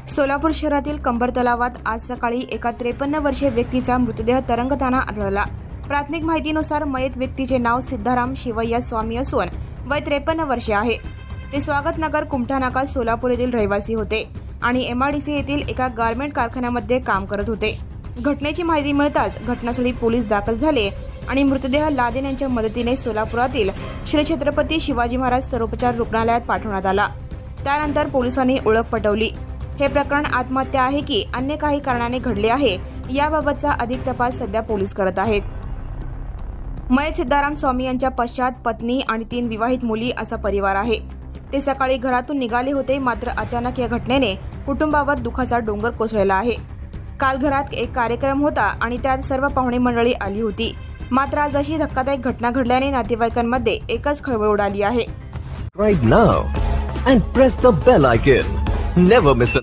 सोलापूर शहरातील कंबर तलावात आज सकाळी एका 53 वर्षीय व्यक्तीचा मृतदेह तरंगताना आढळला। प्राथमिक माहितीनुसार मयत व्यक्तीचे नाव सिद्धाराम शिवय्या स्वामी असून वय 53 वर्षे आहे। ते स्वागतनगर कुमठानाका सोलापूर येथील रहिवासी होते आणि MIDC येथील एका गारमेंट कारखान्यामध्ये काम करत होते। घटनेची माहिती मिळताच घटनास्थळी पोलीस दाखल झाले आणि मृतदेह लादेन यांच्या मदतीने सोलापुरातील श्री छत्रपती शिवाजी महाराज सर्वोपचार रुग्णालयात पाठवण्यात आला। त्यानंतर पोलिसांनी ओळख पटवली। हे प्रकरण आत्महत्या आहे की अन्य काही कारणाने घडले आहे याबाबतचा अधिक तपास सध्या पोलीस करत आहेत। मयत सिद्धाराम स्वामी यांच्या पश्चात पत्नी आणि 3 विवाहित मुली असा परिवार आहे। ते सकाळी घरातून निघाले होते, मात्र अचानक या घटनेने कुटुंबावर दुःखाचा डोंगर कोसळला आहे। काल घरात एक कार्यक्रम होता आणि त्यात सर्व पाहुणे मंडळी आली होती, मात्र आज अशी धक्कादायक घटना घडल्याने नातेवाईकांमध्ये एकच खळबळ उडाली आहे। Right now and press the bell icon. Never miss an